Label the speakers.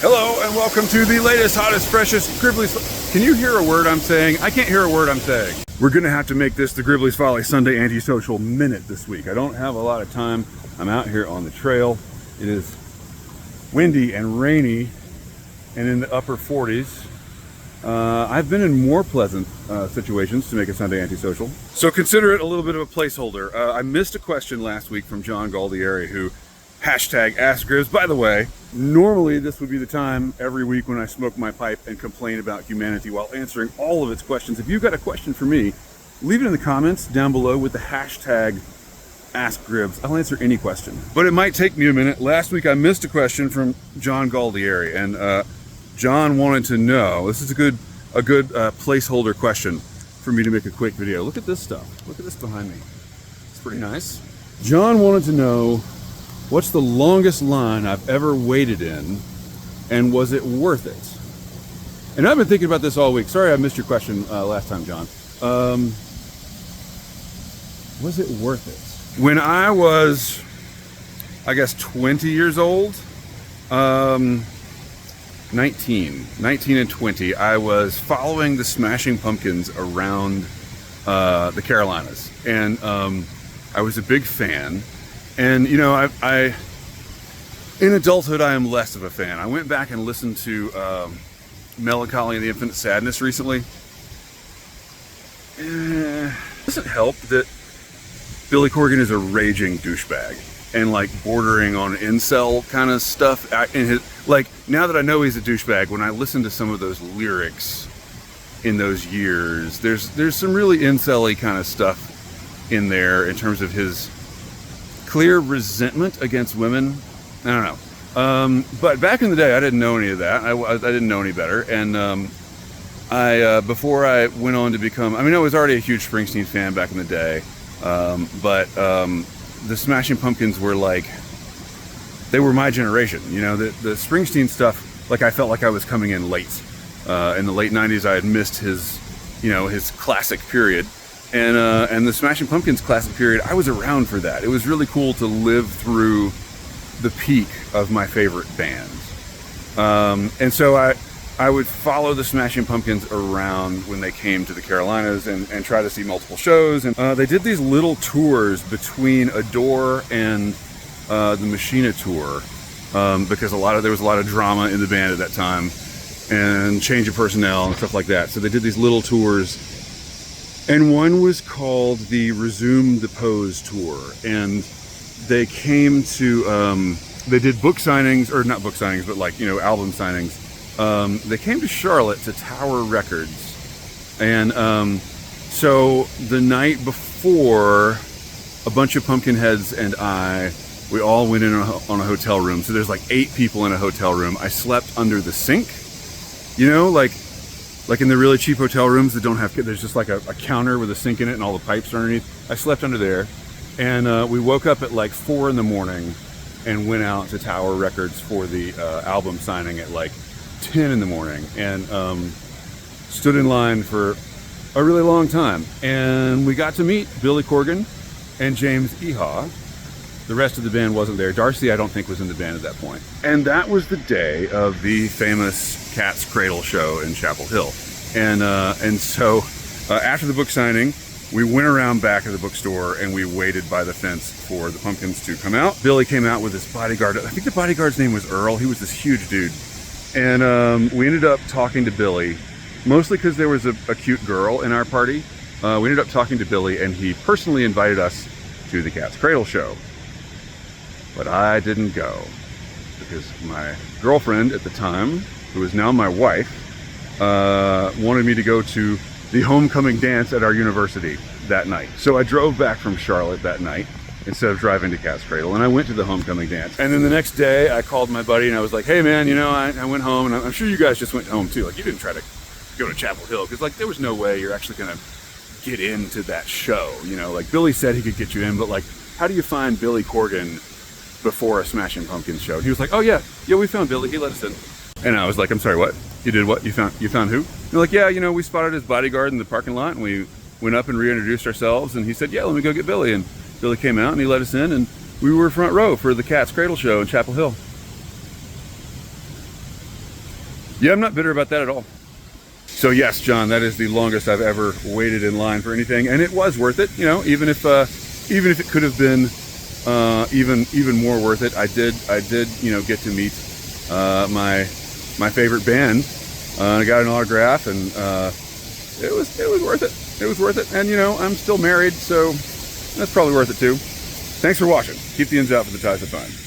Speaker 1: Hello and welcome to the latest, hottest, freshest Gribbly's. Can you hear a word I'm saying? I can't hear a word I'm saying. We're gonna have to make this the Gribbly's Folly Sunday Antisocial Minute this week. I don't have a lot of time. I'm out here on the trail. It is windy and rainy and in the upper 40s. I've been in more pleasant situations to make a Sunday Antisocial. So consider it a little bit of a placeholder. I missed a question last week from John Galdieri who hashtag Ask Gribbs. By the way, normally this would be the time every week when I smoke my pipe and complain about humanity while answering all of its questions. If you've got a question for me, leave it in the comments down below with the hashtag Ask Gribbs. I'll answer any question. But it might take me a minute. Last week I missed a question from John Galdieri, and John wanted to know, this is a good placeholder question for me to make a quick video. Look at this stuff. Look at this behind me. It's pretty nice. John wanted to know, what's the longest line I've ever waited in, and was it worth it? And I've been thinking about this all week. Sorry I missed your question last time, John. Was it worth it? When I was, I guess, 20 years old, 19 and 20, I was following the Smashing Pumpkins around the Carolinas, and I was a big fan. And you know, I in adulthood I am less of a fan. I went back and listened to Melancholy and the Infinite Sadness recently. Doesn't help that Billy Corgan is a raging douchebag and like bordering on incel kind of stuff. Now that I know he's a douchebag, when I listen to some of those lyrics in those years, there's some really incel-y kind of stuff in there in terms of his clear resentment against women. I don't know. But back in the day, I didn't know any of that. I didn't know any better. And before I went on to become, I was already a huge Springsteen fan back in the day. But the Smashing Pumpkins were like, they were my generation. You know, the Springsteen stuff, like I felt like I was coming in late. In the late 90s, I had missed his classic period. And the Smashing Pumpkins classic period, I was around for that. It was really cool to live through the peak of my favorite bands. And so I would follow the Smashing Pumpkins around when they came to the Carolinas and try to see multiple shows. And they did these little tours between Adore and the Machina tour, because there was a lot of drama in the band at that time and change of personnel and stuff like that. So they did these little tours. And one was called the Resume the Pose Tour, and they came to, they did book signings, or not book signings, but album signings. They came to Charlotte to Tower Records, and so the night before, a bunch of Pumpkinheads and we all went in on a hotel room. So there's like 8 people in a hotel room. I slept under the sink, like in the really cheap hotel rooms that don't have, there's just like a counter with a sink in it and all the pipes are underneath. I slept under there, and we woke up at like 4 in the morning and went out to Tower Records for the album signing at like 10 in the morning, and stood in line for a really long time. And we got to meet Billy Corgan and James Iha. The rest of the band wasn't there. Darcy, I don't think, was in the band at that point. And that was the day of the famous Cat's Cradle show in Chapel Hill. And so after the book signing, we went around back of the bookstore and we waited by the fence for the Pumpkins to come out. Billy came out with his bodyguard. I think the bodyguard's name was Earl. He was this huge dude. And we ended up talking to Billy, mostly because there was a cute girl in our party. We ended up talking to Billy, and he personally invited us to the Cat's Cradle show. But I didn't go because my girlfriend at the time, who is now my wife, wanted me to go to the homecoming dance at our university that night. So I drove back from Charlotte that night instead of driving to Cat's Cradle, and I went to the homecoming dance. And then the next day I called my buddy and I was like, hey man, I went home, and I'm sure you guys just went home too. Like, you didn't try to go to Chapel Hill, because like there was no way you're actually gonna get into that show. Like Billy said he could get you in, but like, how do you find Billy Corgan before a Smashing Pumpkins show? And he was like, oh yeah, we found Billy, he let us in. And I was like, I'm sorry, what? You did what? You found who? They're like, yeah, we spotted his bodyguard in the parking lot, and we went up and reintroduced ourselves, and he said, yeah, let me go get Billy. And Billy came out and he let us in, and we were front row for the Cat's Cradle show in Chapel Hill. Yeah, I'm not bitter about that at all. So yes, John, that is the longest I've ever waited in line for anything, and it was worth it. You know, even if it could have been even more worth it, I did get to meet my favorite band. I got an autograph, and it was worth it. It was worth it, and I'm still married, so that's probably worth it too. Thanks for watching. Keep the ends out for the ties that bind.